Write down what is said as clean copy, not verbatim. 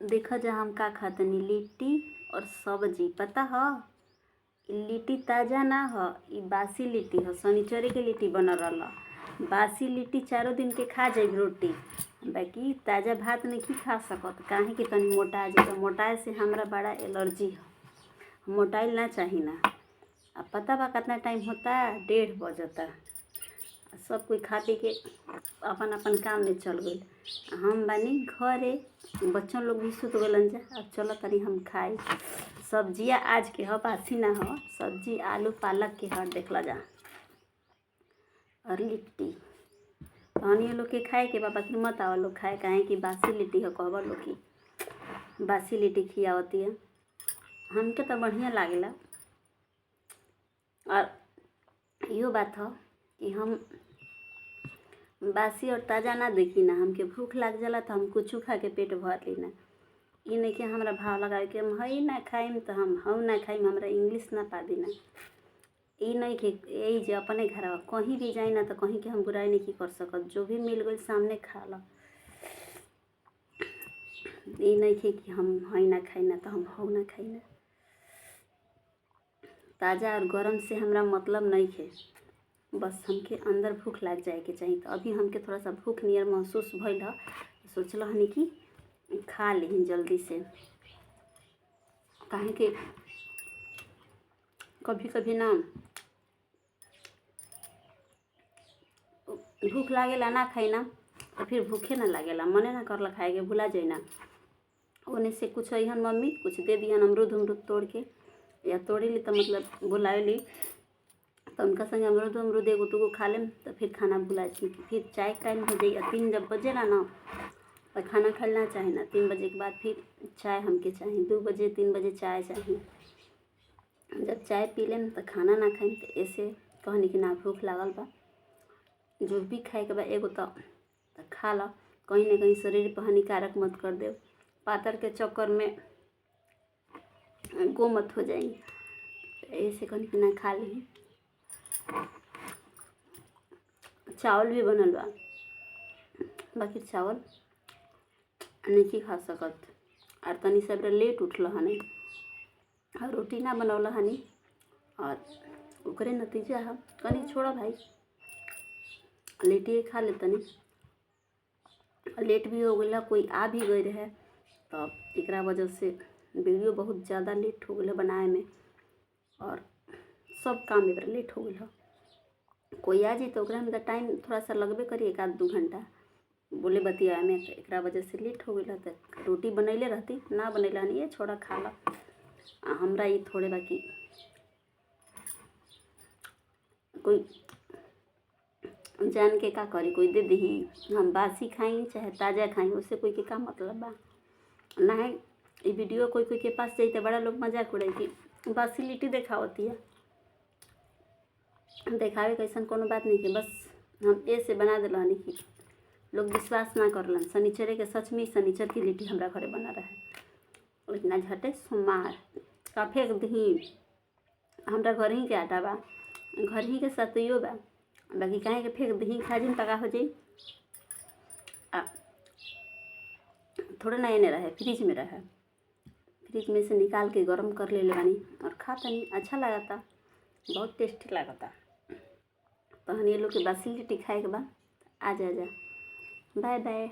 देखा जा हम का खातनी लिट्टी और सब्जी। पता ह लिट्टी ताज़ा ना ह, ई बासी लिट्टी ह। शनिचरे के लिट्टी बनल रहल। बासी लिट्टी 4 दिन के खा जाई रोटी, बाकी ताज़ा भात नहीं खा सकत। काहे कि तनी मोटा जाए। मोटाए से हमरा बड़ा एलर्जी ह, मोटाइल ना चाही ना। अब पता बा कितना टाइम होता, 1:30 बजता। सब कोई खा पी के अपन अपन काम में चल गई। हम बानी घरे, बच्चन लोग भी सुत गलन जा। अब चलो तनी हम खाई। सब्जिया आज के ह, बासी ना ह। सब्जी आलू पालक के ह, देखला जा। और लिट्टी तहनी लोग के खाए के बाबा की मत आवा लोग खाए, काहे कि बासी लिट्टी ह। कहबा लोग की बासी लिट्टी खियावती है। हमके तो बढ़िया लागेला। और इहो बात ह कि हम बासी और ताज़ा ना देखी ना। हमके भूख लाग जाला तो हम कुछ खा के पेट भर ली ना। ई नहीं कि हमरा भाव लगावे कि हम हई ना खाइम तो हम हऊ ना खाइम। हमरा इंग्लिश ना पादी ना। ई नहीं कि यही जे अपने घर कहीं भी जाई ना तो कहीं के हम बुराई नहीं कर सकत। जो भी मिल गई सामने खा ला। ई नहीं कि हम हई ना खाई ना तो हम हऊ ना खाई ना। ताज़ा और गरम से हमरा मतलब नहीं है। बस हमके अंदर भूख लग जाए के चाहिए। तो अभी हमके थोड़ा सा भूख नियर महसूस भइल ह। सोचल हनी कि खा ली जल्दी से, काहे कि कभी कभी ना भूख लागेला ना खाई ना तो फिर भूखे ना लागेला, मने ना करला खाए के, भुला जाई ना। ओने से कुछ अइहन मम्मी कुछ दे दिहन अमरूद तोड़ के, या तोड़ी ली तो मतलब बुलाए ली तो उनका संग अमरूद एगो दूगो खा लेम तो फिर खाना भुला जाई। फिर चाय टाइम हो जाई। 3 जब बजेला ना तो खाना खाना चाहे ना। 3 बजे के बाद फिर चाय हमके चाहिए। 2 बजे 3 बजे चाय चाहिए। जब चाय पी लेम तो खाना ना खाइम। तो ऐसे कहनी कि ना भूख लागल बा, जो भी खाए के बा एगो तो खा ला, कहीं ना कहीं शरीर पर हानिकारक मत कर दे। पातर के चक्कर में गो मत हो जाई। ऐसे कहनी कि ना खा ली। चावल भी बनल बा, बाकी चावल नहीं खा सकत। और तनी सब लेट उठल हनी और रोटी ना बनौला हनी, और ओकरे नतीजा है कनी छोड़ा भाई लेटिए खा ले तनी। लेट भी हो गया, कोई आ भी गई रहे तो एक वजह से वीडियो बहुत ज़्यादा लेट हो गया बनाए में, और सब काम में लेट हो गया। कोई आ जाए तो ओकरा में टाइम थोड़ा सा लगबे करी, 1-2 घंटा बोले बतिया में। तो एक वजह से लेट हो गया। तो रोटी बनैले रहती, ना बनैला नहीं है, छोड़ा खा ला। हमरा ये थोड़े बाकी कोई जान के का करी, कोई दे दही। हम बासी खाई चाहे ताज़ा खाई, उससे कोई के का मतलब बा ना है। ये वीडियो कोई कोई के पास जाई तो बड़ा लोग मजाक उड़ाई कि बासी लिट्टी देखावती है। देखावे कैसन कोनो बात नहीं कि बस हम ऐसे बना दिल हनी कि लोग विश्वास ना करलन। शनिचरे के सच में शनिचर की लिट्टी हमरा घरे बना रहे। इतना झटे सोमवार का फेंक दही। हमरा घर ही के आटा बा, घर ही के सतुइयो बा, बाकी काहे के फेंक दही। खा जिन तका हो जाई। थोड़ा ना एने रहे, फ्रिज में रहे। फ्रिज में से निकाल के गरम कर ले बानी और खा तनी। अच्छा लागता, बहुत टेस्टी लागता। तो हम ये लोग के बासी लिट्टी खाए के बाद आ जा। Bye by.